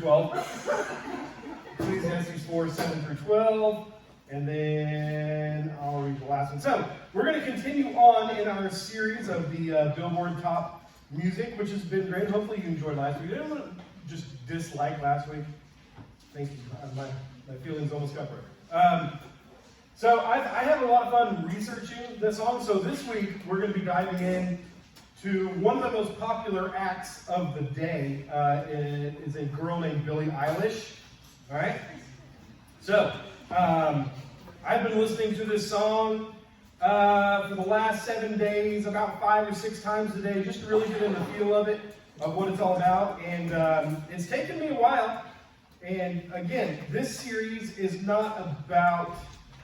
12. Ecclesiastes 4, 7 through 12. And then I'll read the last one. So, we're going to continue on in our series of the Billboard Top Music, which has been great. Hopefully you enjoyed last week. I didn't want to just dislike last week. Thank you. My feelings almost got broken. So, I had a lot of fun researching this song. So, this week we're going to be diving in to one of the most popular acts of the day. It is a girl named Billie Eilish. All right? So, I've been listening to this song for the last 7 days, about 5 or 6 times a day, just to really get in the feel of it, of what it's all about. And it's taken me a while. And again, this series is not about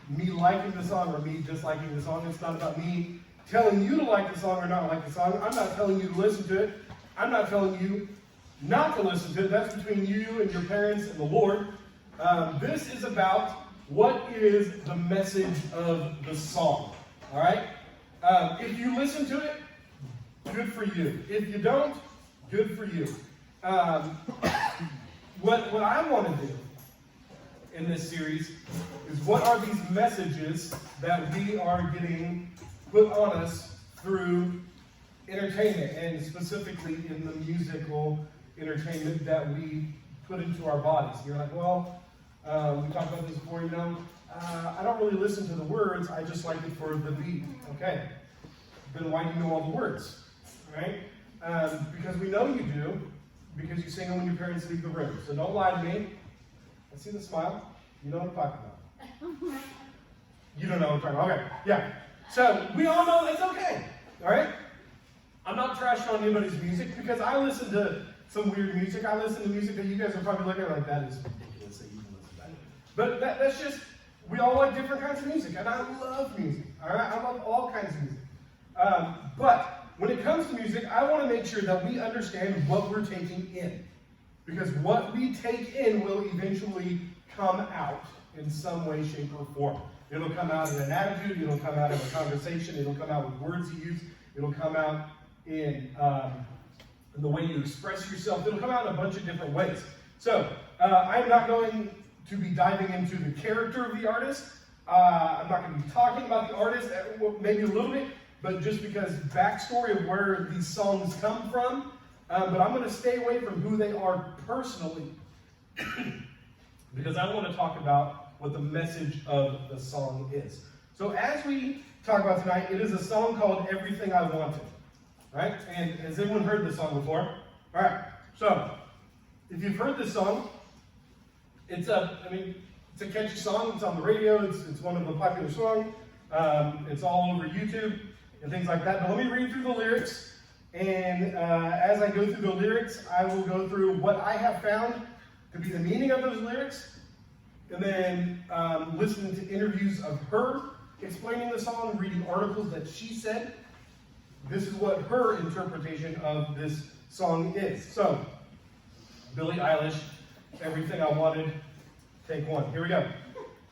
me liking the song or me disliking the song. It's not about me telling you to like the song or not like the song. I'm not telling you to listen to it. I'm not telling you not to listen to it. That's between you and your parents and the Lord. This is about what is the message of the song. All right? If you listen to it, good for you. If you don't, good for you. What I want to do in this series is what are these messages that we are getting put on us through entertainment, and specifically in the musical entertainment that we put into our bodies. You're like, well, we talked about this before, I don't really listen to the words, I just like it for the beat. Okay, then why do you know all the words, right? Because we know you do, because you sing them when your parents leave the room. So don't lie to me. I see the smile. You know what I'm talking about. You don't know what I'm talking about. Okay, yeah. So we all know it's okay, all right? I'm not trashing on anybody's music, because I listen to some weird music. I listen to music that you guys are probably looking at like, that is ridiculous that you can listen to that. But that's just, we all like different kinds of music, and I love music, all right? I love all kinds of music. But when it comes to music, I want to make sure that we understand what we're taking in. Because what we take in will eventually come out in some way, shape, or form. It'll come out in an attitude, it'll come out in a conversation, it'll come out with words you use, it'll come out in the way you express yourself, it'll come out in a bunch of different ways. So, I'm not going to be diving into the character of the artist. I'm not going to be talking about the artist, maybe a little bit, but just because backstory of where these songs come from. But I'm going to stay away from who they are personally, because I want to talk about what the message of the song is. So as we talk about tonight, it is a song called Everything I Wanted. Right? And has anyone heard this song before? All right. So if you've heard this song, it's a catchy song. It's on the radio. It's one of the popular songs. It's all over YouTube and things like that. But let me read through the lyrics. And as I go through the lyrics, I will go through what I have found to be the meaning of those lyrics. And then listening to interviews of her explaining the song, reading articles that she said. This is what her interpretation of this song is. So, Billie Eilish, Everything I Wanted, take 1. Here we go.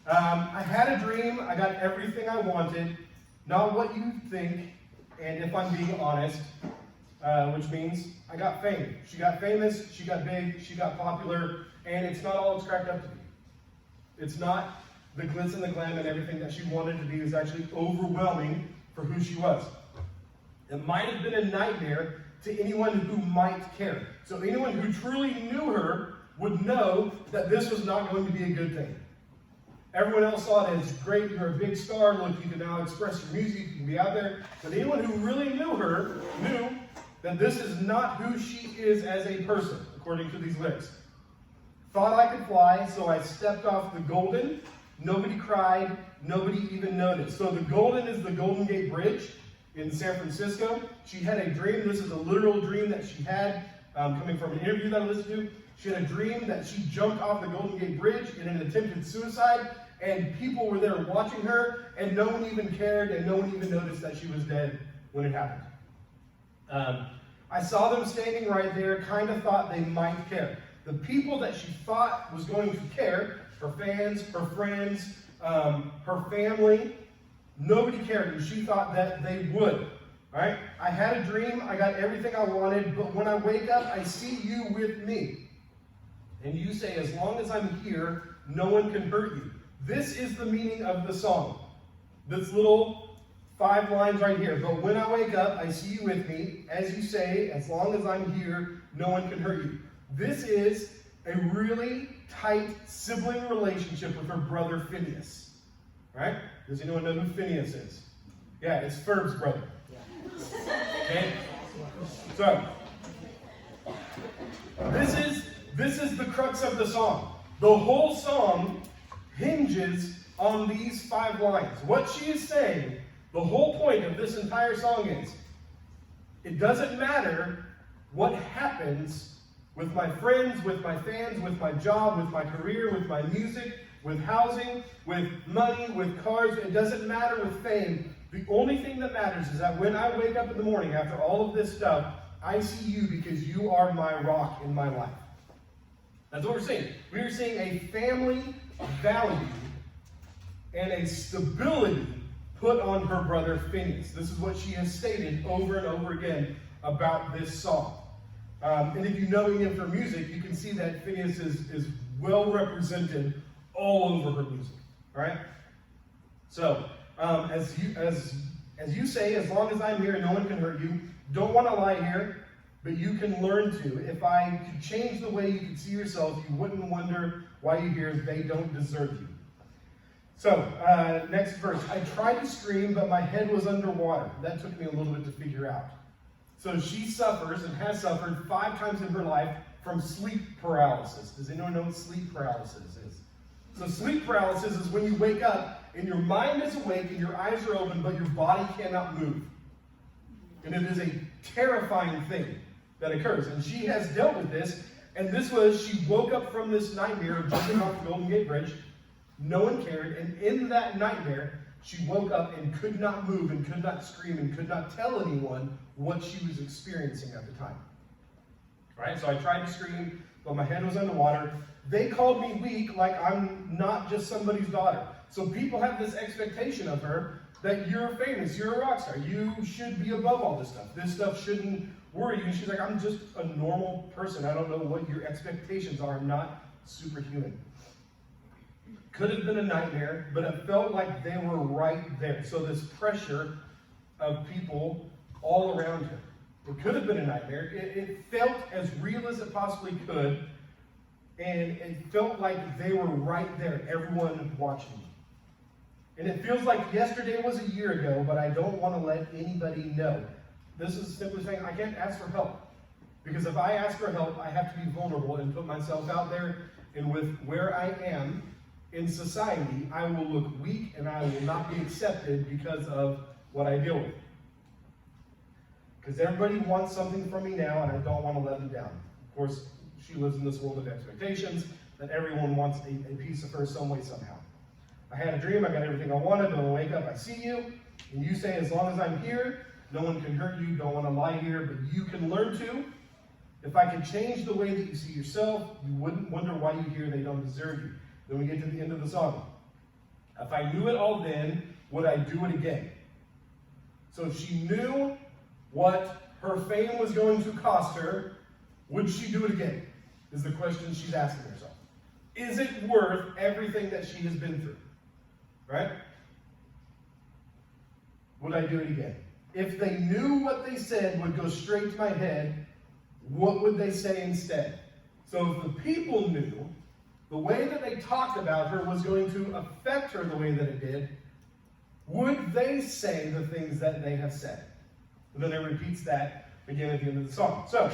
I had a dream, I got everything I wanted, not what you think, and if I'm being honest, which means I got fame. She got famous, she got big, she got popular, and it's not all it's cracked up to be. It's not the glitz and the glam and everything that she wanted to be. It was actually overwhelming for who she was. It might have been a nightmare to anyone who might care. So anyone who truly knew her would know that this was not going to be a good thing. Everyone else saw it as great, you're a big star, look, you can now express your music, you can be out there. But anyone who really knew her knew that this is not who she is as a person, according to these lyrics. Thought I could fly, so I stepped off the Golden. Nobody cried, nobody even noticed. So the Golden is the Golden Gate Bridge in San Francisco. She had a dream. This is a literal dream that she had, coming from an interview that I listened to. She had a dream that she jumped off the Golden Gate Bridge in an attempted suicide, and people were there watching her, and no one even cared, and no one even noticed that she was dead when it happened. I saw them standing right there, kind of thought they might care. The people that she thought was going to care, her fans, her friends, her family, nobody cared, and she thought that they would. Right? I had a dream, I got everything I wanted, but when I wake up, I see you with me. And you say, as long as I'm here, no one can hurt you. This is the meaning of the song. This little 5 lines right here. But when I wake up, I see you with me. As you say, as long as I'm here, no one can hurt you. This is a really tight sibling relationship with her brother Phineas. Right? Does anyone know who Phineas is? Yeah, it's Ferb's brother. Okay? So, this is the crux of the song. The whole song hinges on these 5 lines. What she is saying, the whole point of this entire song is, it doesn't matter what happens with my friends, with my fans, with my job, with my career, with my music, with housing, with money, with cars. It doesn't matter with fame. The only thing that matters is that when I wake up in the morning after all of this stuff, I see you because you are my rock in my life. That's what we're seeing. We are seeing a family value and a stability put on her brother Phineas. This is what she has stated over and over again about this song. And if you know any of her music, you can see that Phineas is well represented all over her music. All right? So, as you say, as long as I'm here, no one can hurt you. Don't want to lie here, but you can learn to. If I could change the way you could see yourself, you wouldn't wonder why you hear they don't deserve you. So, next verse. I tried to scream, but my head was underwater. That took me a little bit to figure out. So she suffers and has suffered 5 times in her life from sleep paralysis. Does anyone know what sleep paralysis is? So sleep paralysis is when you wake up and your mind is awake and your eyes are open, but your body cannot move. And it is a terrifying thing that occurs. And she has dealt with this. And this was, she woke up from this nightmare of jumping off the Golden Gate Bridge. No one cared. And in that nightmare, she woke up and could not move and could not scream and could not tell anyone what she was experiencing at the time. Right? So I tried to scream, but my head was underwater. They called me weak, like I'm not just somebody's daughter. So people have this expectation of her that you're famous, you're a rock star, you should be above all this stuff. This stuff shouldn't worry you. And she's like, I'm just a normal person. I don't know what your expectations are. I'm not superhuman. Could have been a nightmare, but it felt like they were right there. So this pressure of people all around her. It could have been a nightmare. It felt as real as it possibly could. And it felt like they were right there, everyone watching me. And it feels like yesterday was a year ago, but I don't want to let anybody know. This is simply saying I can't ask for help. Because if I ask for help, I have to be vulnerable and put myself out there. And with where I am in society, I will look weak and I will not be accepted because of what I deal with. Because everybody wants something from me now, and I don't want to let them down. Of course, she lives in this world of expectations that everyone wants a piece of her some way, somehow. I had a dream, I got everything I wanted, but when I wake up, I see you, and you say, as long as I'm here, no one can hurt you, don't want to lie here, but you can learn to. If I could change the way that you see yourself, you wouldn't wonder why you hear they don't deserve you. Then we get to the end of the song. If I knew it all then, would I do it again? So if she knew what her fame was going to cost her, would she do it again? Is the question she's asking herself. Is it worth everything that she has been through? Right? Would I do it again? If they knew what they said would go straight to my head, what would they say instead? So if the people knew the way that they talked about her was going to affect her the way that it did, would they say the things that they have said? And then it repeats that again at the end of the song. So,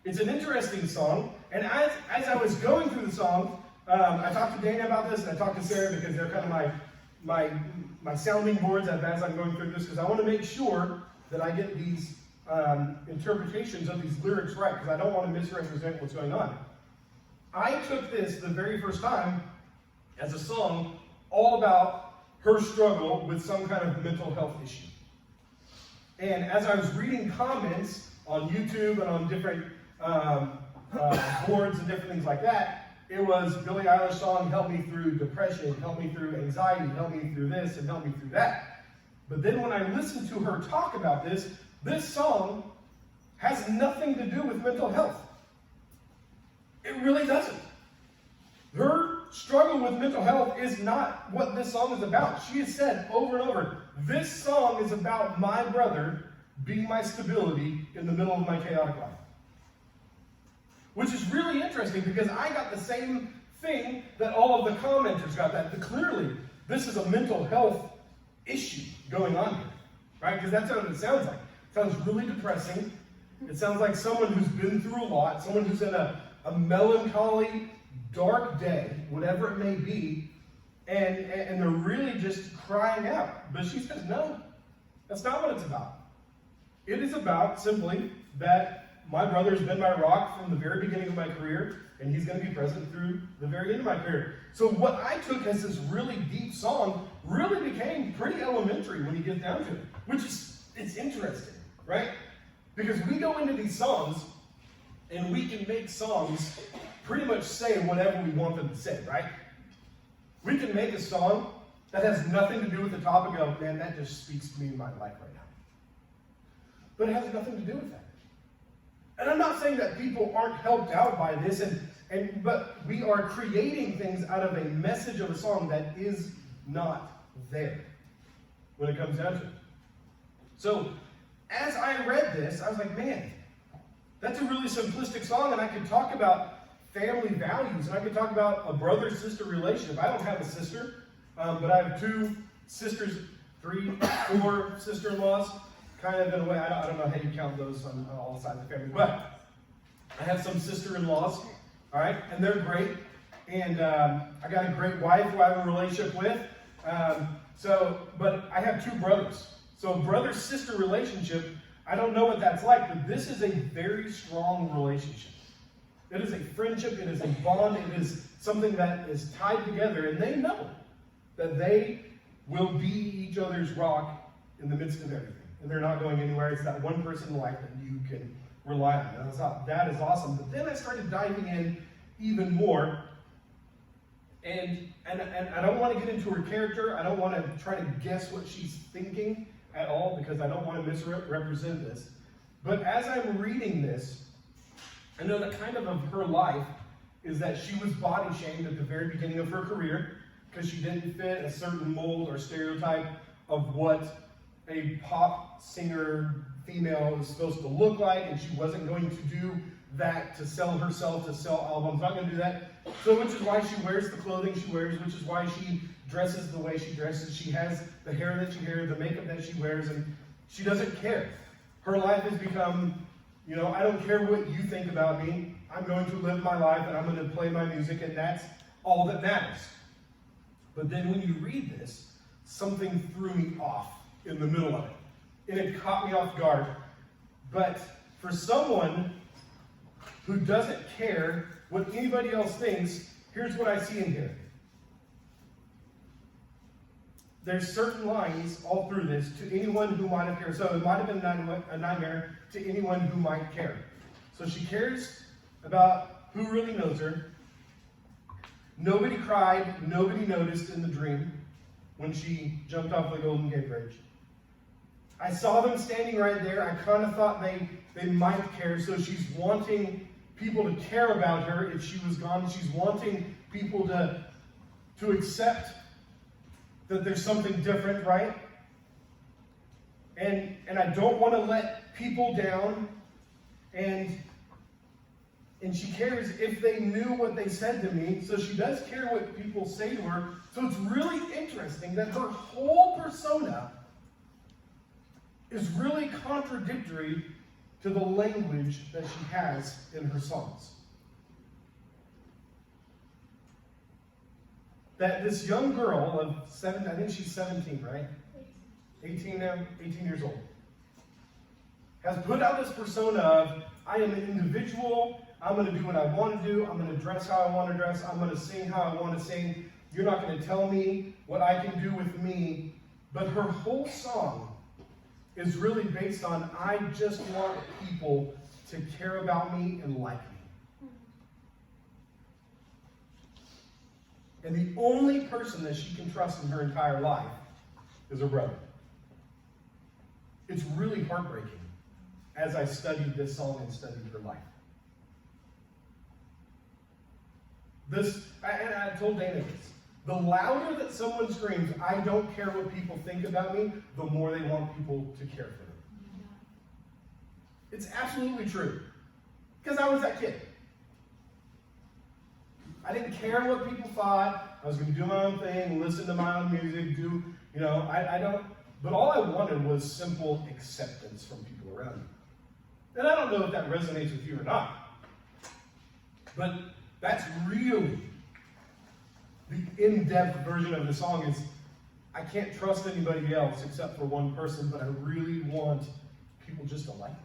it's an interesting song, and as I was going through the song, I talked to Dana about this, and I talked to Sarah because they're kind of my sounding boards as I'm going through this, because I want to make sure that I get these interpretations of these lyrics right, because I don't want to misrepresent what's going on. I took this the very first time as a song all about her struggle with some kind of mental health issue. And as I was reading comments on YouTube and on different boards and different things like that, it was Billie Eilish song, help me through depression, help me through anxiety, help me through this, and help me through that. But then when I listened to her talk about this song has nothing to do with mental health. It really doesn't. Her struggle with mental health is not what this song is about. She has said over and over, this song is about my brother being my stability in the middle of my chaotic life. Which is really interesting because I got the same thing that all of the commenters got, that clearly this is a mental health issue going on here, right? Because that's what it sounds like. It sounds really depressing. It sounds like someone who's been through a lot, someone who's in a melancholy, dark day, whatever it may be, and they're really just crying out. But she says, no, that's not what it's about. It is about simply that my brother has been my rock from the very beginning of my career, and he's going to be present through the very end of my career. So what I took as this really deep song really became pretty elementary when you get down to it, which is, it's interesting, right? Because we go into these songs, and we can make songs pretty much say whatever we want them to say, right? We can make a song that has nothing to do with the topic of, man, that just speaks to me in my life right now. But it has nothing to do with that. And I'm not saying that people aren't helped out by this, but we are creating things out of a message of a song that is not there when it comes down to it. So, as I read this, I was like, man, that's a really simplistic song, and I could talk about family values, and I could talk about a brother-sister relationship. I don't have a sister, but I have 2 sisters, 3, 4 sister-in-laws, kind of in a way. I don't know how you count those on all sides of the family, but I have some sister-in-laws, all right, and they're great, and I got a great wife who I have a relationship with, but I have 2 brothers. So a brother-sister relationship, I don't know what that's like, but this is a very strong relationship. It is a friendship, it is a bond, it is something that is tied together, and they know that they will be each other's rock in the midst of everything. And they're not going anywhere. It's that one person in life that you can rely on. And that is awesome. But then I started diving in even more. And I don't want to get into her character. I don't want to try to guess what she's thinking at all, because I don't want to misrepresent this. But as I'm reading this, I know that kind of her life is that she was body shamed at the very beginning of her career because she didn't fit a certain mold or stereotype of what a pop singer female is supposed to look like, and she wasn't going to do that to sell herself, to sell albums. Not going to do that. So, which is why she wears the clothing she wears, which is why she dresses the way she dresses. She has the hair that she wears, the makeup that she wears, and she doesn't care. Her life has become, I don't care what you think about me. I'm going to live my life, and I'm going to play my music, and that's all that matters. But then when you read this, something threw me off in the middle of it. And it caught me off guard. But for someone who doesn't care what anybody else thinks, here's what I see in here. There's certain lines all through this to anyone who might have cared. So it might have been a nightmare to anyone who might care. So she cares about who really knows her. Nobody cried, nobody noticed in the dream when she jumped off the Golden Gate Bridge. I saw them standing right there. I kind of thought they might care, so she's wanting people to care about her if she was gone. She's wanting people to accept that there's something different, right? And I don't want to let people down, and she cares if they knew what they said to me, so she does care what people say to her. So it's really interesting that her whole persona is really contradictory to the language that she has in her songs. That this young girl of 7, I think she's 17, right? 18 now, 18 years old, has put out this persona of, I am an individual, I'm going to do what I want to do, I'm going to dress how I want to dress, I'm going to sing how I want to sing, you're not going to tell me what I can do with me. But her whole song is really based on, I just want people to care about me and like me. And the only person that she can trust in her entire life is her brother. It's really heartbreaking as I studied this song and studied her life. And I told Dana this. The louder that someone screams, I don't care what people think about me, the more they want people to care for them. It's absolutely true. Because I was that kid. I didn't care what people thought. I was going to do my own thing, listen to my own music, but all I wanted was simple acceptance from people around me. And I don't know if that resonates with you or not. But that's really the in-depth version of the song is, I can't trust anybody else except for one person, but I really want people just to like me.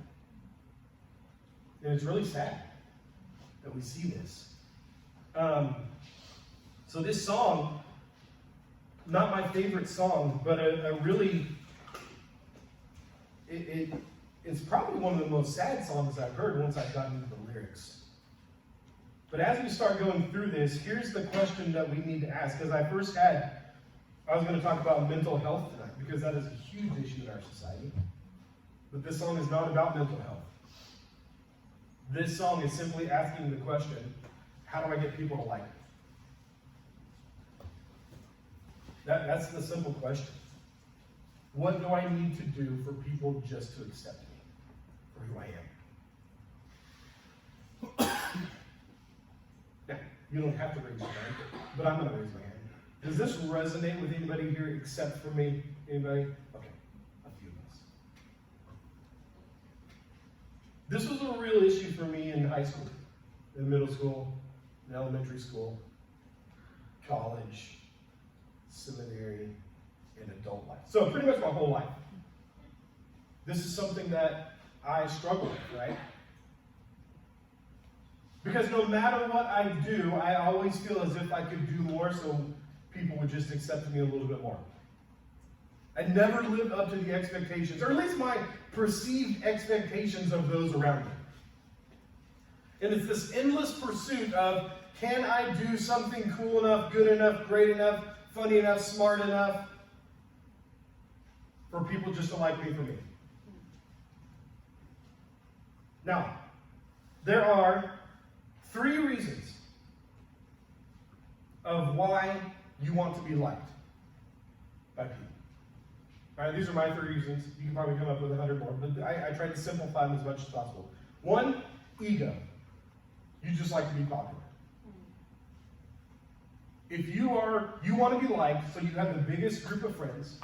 And it's really sad that we see this. So this song, not my favorite song, but it's probably one of the most sad songs I've heard once I've gotten into the lyrics. But as we start going through this, here's the question that we need to ask. Because I was going to talk about mental health tonight, because that is a huge issue in our society. But this song is not about mental health. This song is simply asking the question, how do I get people to like me? That's the simple question. What do I need to do for people just to accept me for who I am? Now, you don't have to raise your hand, but I'm going to raise my hand. Does this resonate with anybody here except for me? Anybody? Okay, a few of us. This was a real issue for me in high school, in middle school, in elementary school, college, seminary, and adult life. So pretty much my whole life. This is something that I struggle with, right? Because no matter what I do, I always feel as if I could do more so people would just accept me a little bit more. I never lived up to the expectations, or at least my perceived expectations of those around me. And it's this endless pursuit of, can I do something cool enough, good enough, great enough, funny enough, smart enough for people just to like me for me? Now, there are 3 reasons of why you want to be liked by people. All right, these are my 3 reasons. You can probably come up with 100 more, but I tried to simplify them as much as possible. 1, ego. You just like to be popular. If you want to be liked, so you have the biggest group of friends,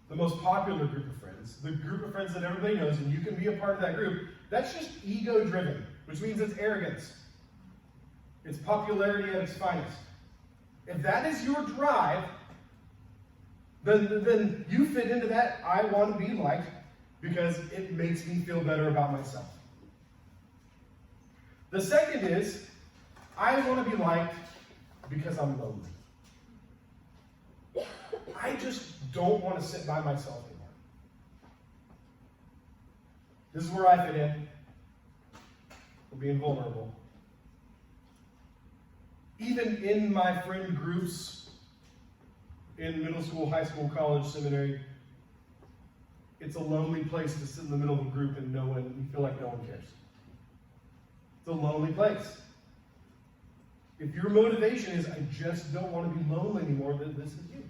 the most popular group of friends, the group of friends that everybody knows, and you can be a part of that group, that's just ego-driven, which means it's arrogance. It's popularity at its finest. If that is your drive, then you fit into that, I want to be liked because it makes me feel better about myself. The second is, I want to be liked because I'm lonely. I just don't want to sit by myself anymore. This is where I fit in. We're being vulnerable. Even in my friend groups, in middle school, high school, college, seminary, it's a lonely place to sit in the middle of a group and you feel like no one cares. It's a lonely place. If your motivation is, I just don't want to be lonely anymore, then this is you.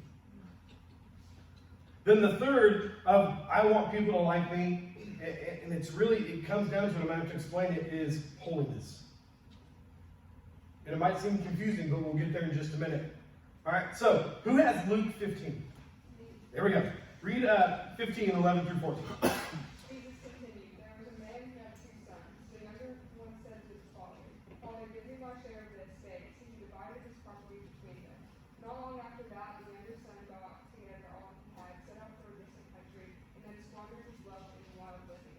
Then the third of, I want people to like me, and it comes down to it, I'm going to have to explain it, is holiness. And it might seem confusing, but we'll get there in just a minute. All right, so who has Luke 15? There we go. Read 15, 11 through 14. Jesus continued, there was a man who had 2 sons. The younger one said to his father, Father, give me my share of the estate. So he divided his property between them. Not long after that, the younger son got together all he had, set out for a distant country, and then squandered his wealth in wild living.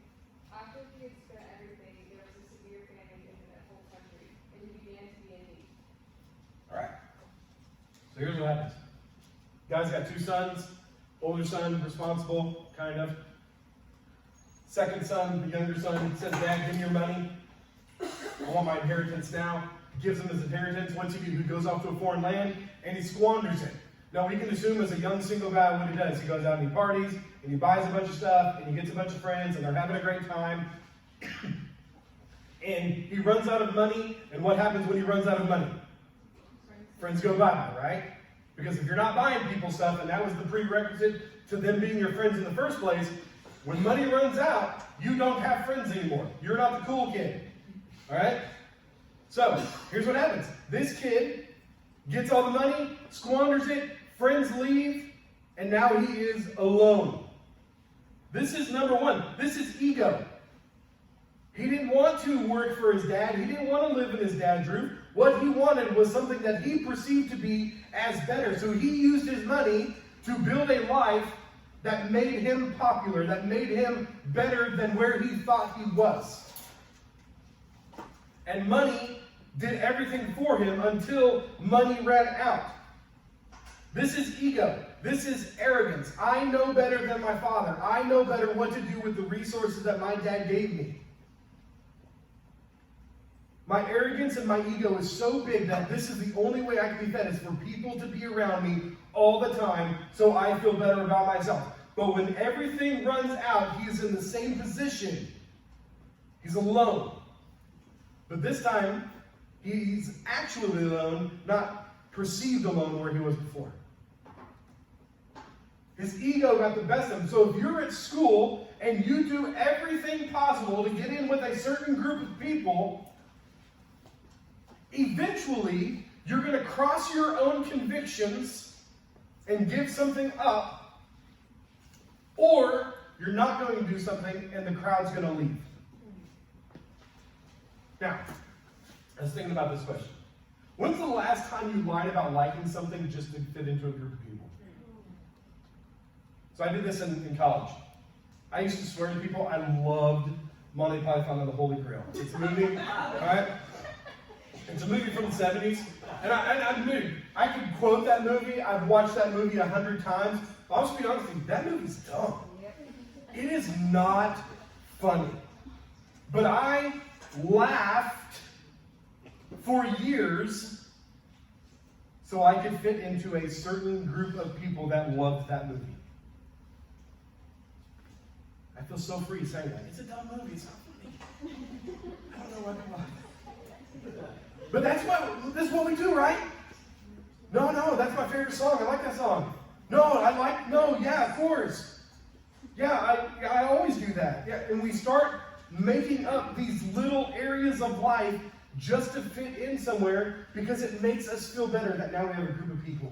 After he had spent everything, there was a severe famine in that whole country, and he began to be in need. All right. So here's what happens. Guy's got 2 sons. Older son, responsible, kind of. Second son, the younger son, says, Dad, give me your money. I want my inheritance now. Gives him his inheritance. Once he goes off to a foreign land, and he squanders it. Now, we can assume as a young single guy what he does. He goes out and he parties, and he buys a bunch of stuff, and he gets a bunch of friends, and they're having a great time. And he runs out of money, and what happens when he runs out of money? friends go bye-bye, right? Because if you're not buying people stuff, and that was the prerequisite to them being your friends in the first place, when money runs out, you don't have friends anymore. You're not the cool kid. All right? So, here's what happens. This kid gets all the money, squanders it, friends leave, and now he is alone. This is number one. This is ego. He didn't want to work for his dad. He didn't want to live in his dad's roof. What he wanted was something that he perceived to be as better. So he used his money to build a life that made him popular, that made him better than where he thought he was. And money did everything for him until money ran out. This is ego. This is arrogance. I know better than my father. I know better what to do with the resources that my dad gave me. My arrogance and my ego is so big that this is the only way I can be fed is for people to be around me all the time so I feel better about myself. But when everything runs out, he's in the same position. He's alone. But this time, he's actually alone, not perceived alone where he was before. His ego got the best of him. So if you're at school and you do everything possible to get in with a certain group of people, eventually, you're going to cross your own convictions and give something up, or you're not going to do something and the crowd's going to leave. Now, I was thinking about this question. When's the last time you lied about liking something just to fit into a group of people? So I did this in college. I used to swear to people I loved Monty Python and the Holy Grail. It's a movie, all right? It's a movie from the 70s, and I could quote that movie. I've watched that movie 100 times. I'll just be honest with you, that movie's dumb. It is not funny. But I laughed for years so I could fit into a certain group of people that loved that movie. I feel so free saying that. It's a dumb movie. It's not funny. I don't know why. But that's what we do, right? No, that's my favorite song. I like that song. Yeah, of course. Yeah, I always do that. Yeah, and we start making up these little areas of life just to fit in somewhere because it makes us feel better that now we have a group of people.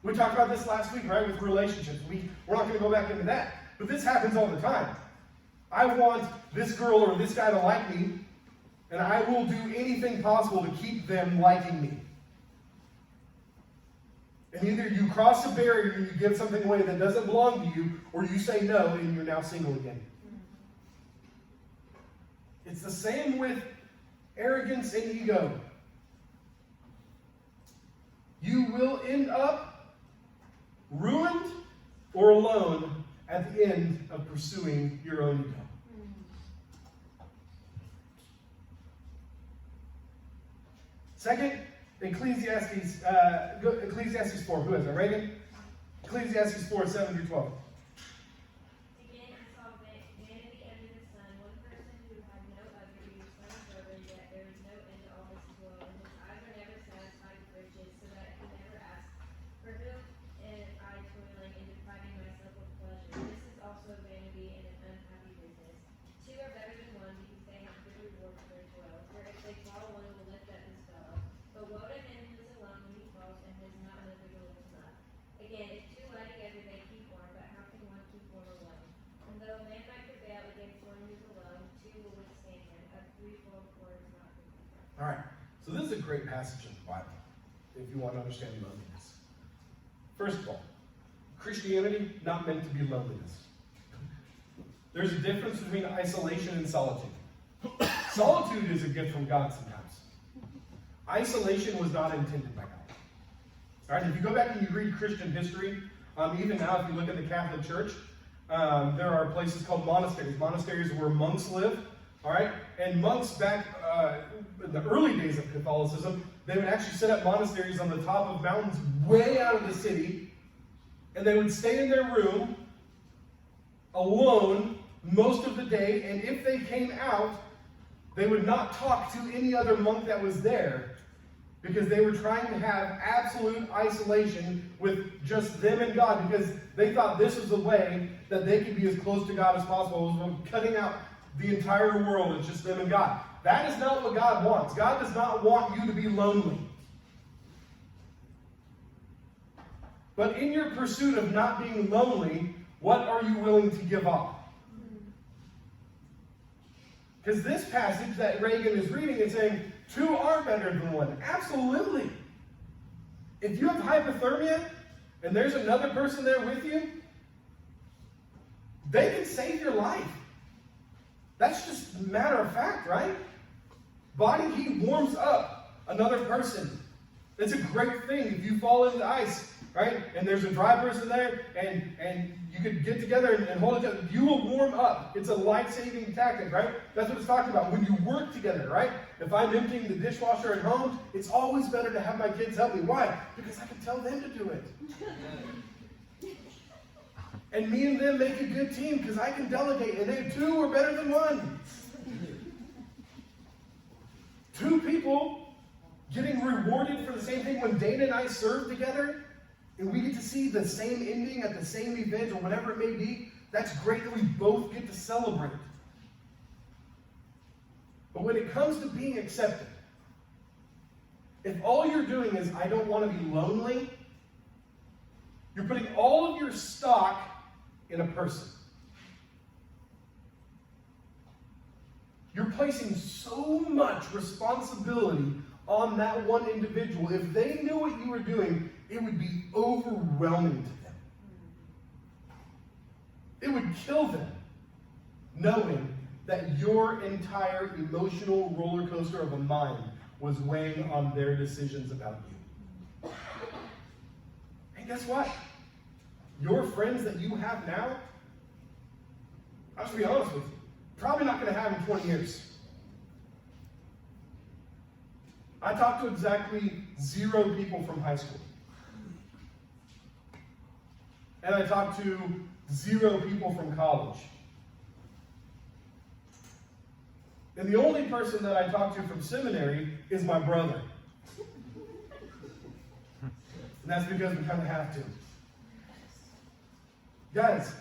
We talked about this last week, right, with relationships. We're not going to go back into that. But this happens all the time. I want this girl or this guy to like me, and I will do anything possible to keep them liking me. And either you cross a barrier and you give something away that doesn't belong to you, or you say no and you're now single again. It's the same with arrogance and ego. You will end up ruined or alone at the end of pursuing your own ego. Second, Ecclesiastes 4. Who is it? Reagan? Ecclesiastes 4, 7 through 12. Again, I saw vanity under the sun, one person who had no other, who was son of servant, yet there is no end to all his woe, and his eyes are never satisfied with riches, so that he never asks, for whom am I toiling and depriving myself of pleasure? This is also vanity and an unhappy business. Two are better than one, because they have good reward for their toil. For if they fall, one will lift up his fellow. But woe to him who is alone when he falls, and has not another to lift him up. Again, if two lie together, they keep warm, but how can one keep warm alone? And though a man might prevail against one who is alone, two will withstand him. A threefold cord is not broken. All right. So this is a great passage of the Bible, if you want to understand loneliness. First of all, Christianity not meant to be loneliness. There's a difference between isolation and solitude. Solitude is a gift from God sometimes. Isolation was not intended by God. All right, if you go back and you read Christian history, even now if you look at the Catholic Church, there are places called monasteries. Monasteries where monks live. All right, and monks back in the early days of Catholicism, they would actually set up monasteries on the top of mountains way out of the city, and they would stay in their room alone most of the day, and if they came out, They would not talk to any other monk that was there because they were trying to have absolute isolation with just them and God, because they thought this was the way that they could be as close to God as possible, was cutting out the entire world. It's just them and God. That is not what God wants. God does not want you to be lonely. But in your pursuit of not being lonely, what are you willing to give up? Because this passage that Reagan is reading is saying, two are better than one. Absolutely. If you have hypothermia and there's another person there with you, they can save your life. That's just a matter of fact, right? Body heat warms up another person. It's a great thing. If you fall into the ice, right, and there's a dry person there, and you could get together and hold each other, you will warm up. It's a life-saving tactic, right? That's what it's talking about. When you work together, right? If I'm emptying the dishwasher at home, it's always better to have my kids help me. Why? Because I can tell them to do it. And me and them make a good team because I can delegate, and they two are better than one. Two people getting rewarded for the same thing. When Dana and I serve together, and we get to see the same ending at the same event or whatever it may be, that's great that we both get to celebrate. But when it comes to being accepted, if all you're doing is, I don't want to be lonely, you're putting all of your stock in a person. You're placing so much responsibility on that one individual. If they knew what you were doing, it would be overwhelming to them. It would kill them knowing that your entire emotional roller coaster of a mind was weighing on their decisions about you. And guess what? Your friends that you have now, I'll just be honest with you, probably not going to have in 20 years. I talked to exactly 0 people from high school. And I talked to 0 people from college. And the only person that I talked to from seminary is my brother. And that's because we kind of have to. Guys,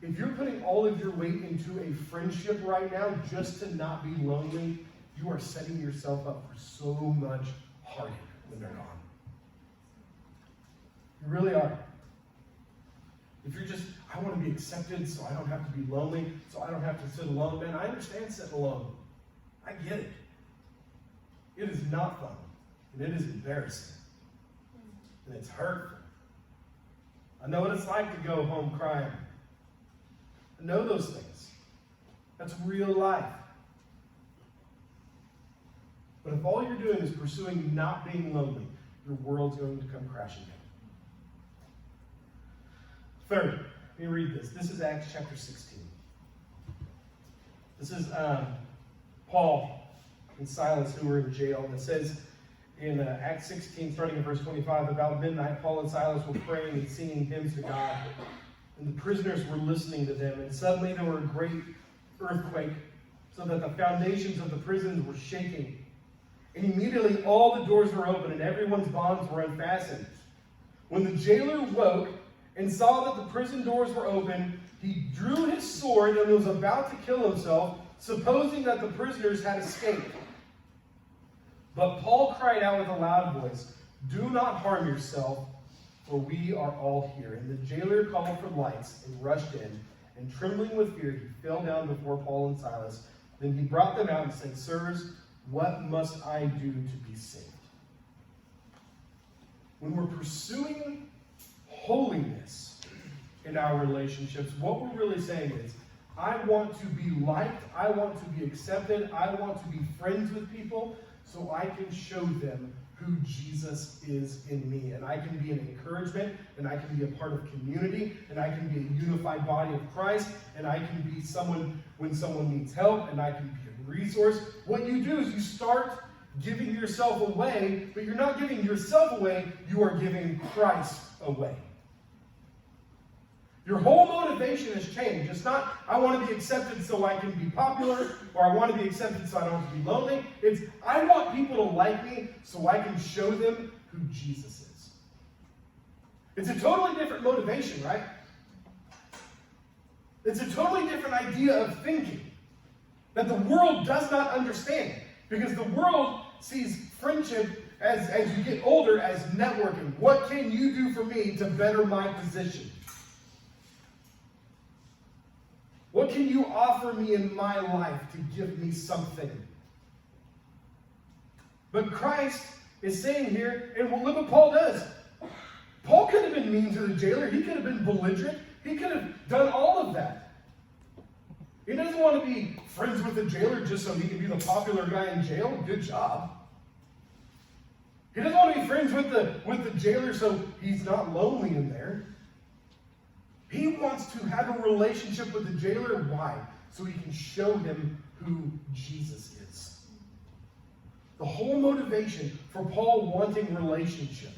if you're putting all of your weight into a friendship right now just to not be lonely, you are setting yourself up for so much heartache when they're gone. You really are. If you're just, I want to be accepted so I don't have to be lonely, so I don't have to sit alone. Man, I understand sitting alone. I get it. It is not fun. And it is embarrassing. And it's hurtful. I know what it's like to go home crying. I know those things. That's real life. But if all you're doing is pursuing not being lonely, your world's going to come crashing down. Third, let me read this. This is Acts chapter 16. This is Paul and Silas who were in jail. And it says in Acts 16, starting in verse 25, about midnight, Paul and Silas were praying and singing hymns to God. And the prisoners were listening to them. And suddenly there were a great earthquake, so that the foundations of the prisons were shaking. And immediately all the doors were open and everyone's bonds were unfastened. When the jailer woke and saw that the prison doors were open, he drew his sword and was about to kill himself, supposing that the prisoners had escaped. But Paul cried out with a loud voice, "Do not harm yourself, for we are all here." And the jailer called for lights and rushed in, and trembling with fear, he fell down before Paul and Silas. Then he brought them out and said, "Sirs, what must I do to be saved?" When we're pursuing holiness in our relationships, what we're really saying is, I want to be liked, I want to be accepted, I want to be friends with people so I can show them who Jesus is in me. And I can be an encouragement, and I can be a part of community, and I can be a unified body of Christ, and I can be someone when someone needs help, and I can be a resource. What you do is you start giving yourself away, but you're not giving yourself away, you are giving Christ away. Your whole motivation has changed. It's not, I want to be accepted so I can be popular, or I want to be accepted so I don't have to be lonely. It's, I want people to like me so I can show them who Jesus is. It's a totally different motivation, right? It's a totally different idea of thinking that the world does not understand. Because the world sees friendship as you get older as networking. What can you do for me to better my position? What can you offer me in my life to give me something? But Christ is saying here, and look what Paul does. Paul could have been mean to the jailer. He could have been belligerent. He could have done all of that. He doesn't want to be friends with the jailer just so he can be the popular guy in jail. Good job. He doesn't want to be friends with the jailer so he's not lonely in there. He wants to have a relationship with the jailer. Why? So he can show him who Jesus is. The whole motivation for Paul wanting relationship.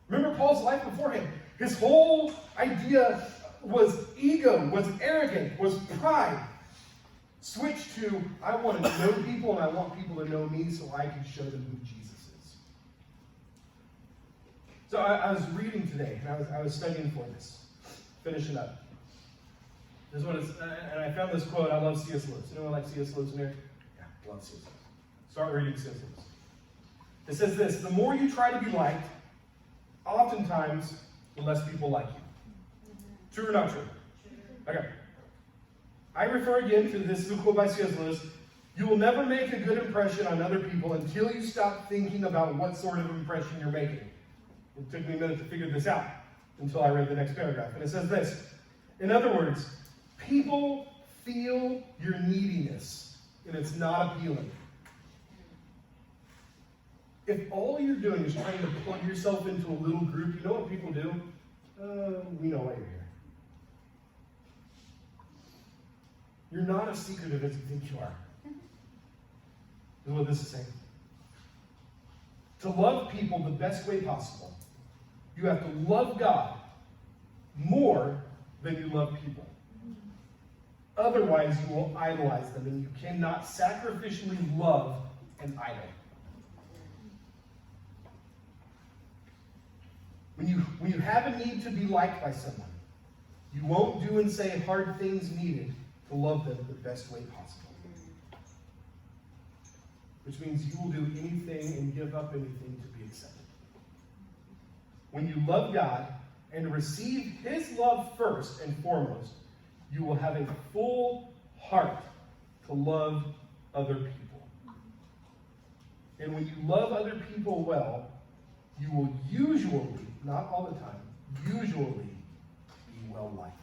Remember Paul's life beforehand. His whole idea was ego, was arrogant, was pride. Switch to, I want to know people and I want people to know me so I can show them who Jesus is. So I was reading today, and I was studying for this. Finishing up. This is what it's, and I found this quote. I love C.S. Lewis. Anyone like C.S. Lewis in here? Yeah, love C.S. Lewis. Start reading C.S. Lewis. It says this: the more you try to be liked, oftentimes the less people like you. True or not true? Okay. I refer again to this is a quote by C.S. Lewis. You will never make a good impression on other people until you stop thinking about what sort of impression you're making. It took me a minute to figure this out until I read the next paragraph. And it says this. In other words, people feel your neediness, and it's not appealing. If all you're doing is trying to plug yourself into a little group, you know what people do? We know why you're here. You're not as secretive as you think you are. This is what this is saying. To love people the best way possible, you have to love God more than you love people. Otherwise, you will idolize them, and you cannot sacrificially love an idol. When you have a need to be liked by someone, you won't do and say hard things needed to love them the best way possible. Which means you will do anything and give up anything to be accepted. When you love God and receive His love first and foremost, you will have a full heart to love other people. And when you love other people well, you will usually, not all the time, usually be well liked.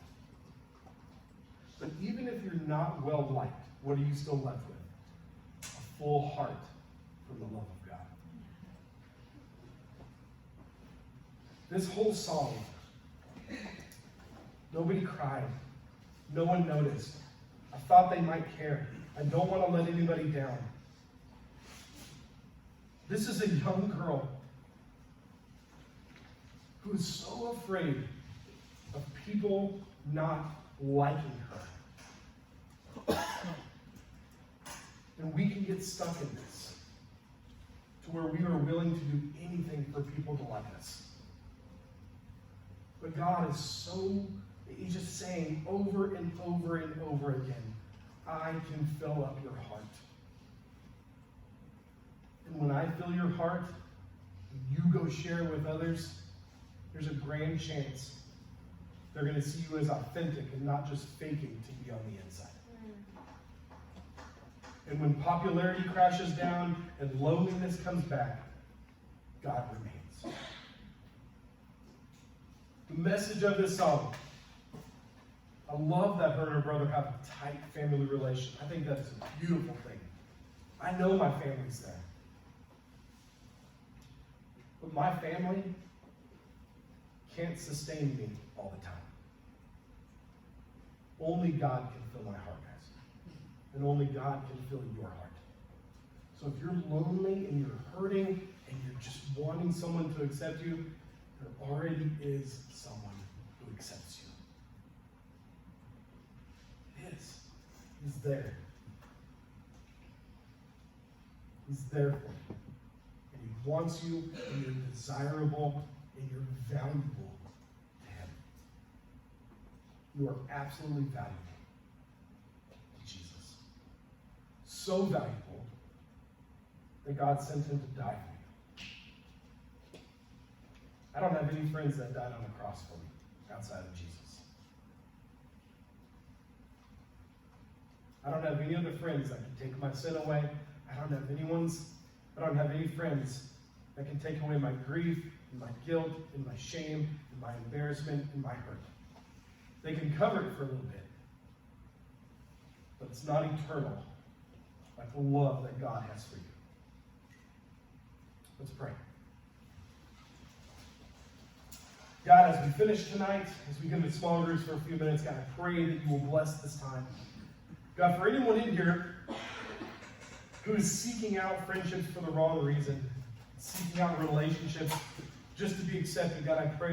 But even if you're not well liked, what are you still left with? A full heart from the love of God. This whole song, nobody cried. No one noticed. I thought they might care. I don't want to let anybody down. This is a young girl who is so afraid of people not liking her. And we can get stuck in this to where we are willing to do anything for people to like us. But God is so, He's just saying over and over and over again, I can fill up your heart. And when I fill your heart, you go share with others, there's a grand chance they're going to see you as authentic and not just faking to be on the inside. And when popularity crashes down and loneliness comes back, God remains. The message of this song, I love that her and her brother have a tight family relation. I think that's a beautiful thing. I know my family's there. But my family can't sustain me all the time. Only God can fill my heart, guys. And only God can fill your heart. So if you're lonely and you're hurting and you're just wanting someone to accept you, there already is someone who accepts you. He's there. He's there for you. And he wants you, and you're desirable, and you're valuable to him. You are absolutely valuable to Jesus. So valuable that God sent him to die for you. I don't have any friends that died on the cross for me outside of Jesus. I don't have any other friends that can take my sin away. I don't have any friends that can take away my grief, and my guilt, and my shame, and my embarrassment, and my hurt. They can cover it for a little bit, but it's not eternal, like the love that God has for you. Let's pray. God, as we finish tonight, as we get into small groups for a few minutes, God, I pray that you will bless this time. God, for anyone in here who is seeking out friendships for the wrong reason, seeking out relationships just to be accepted, God, I pray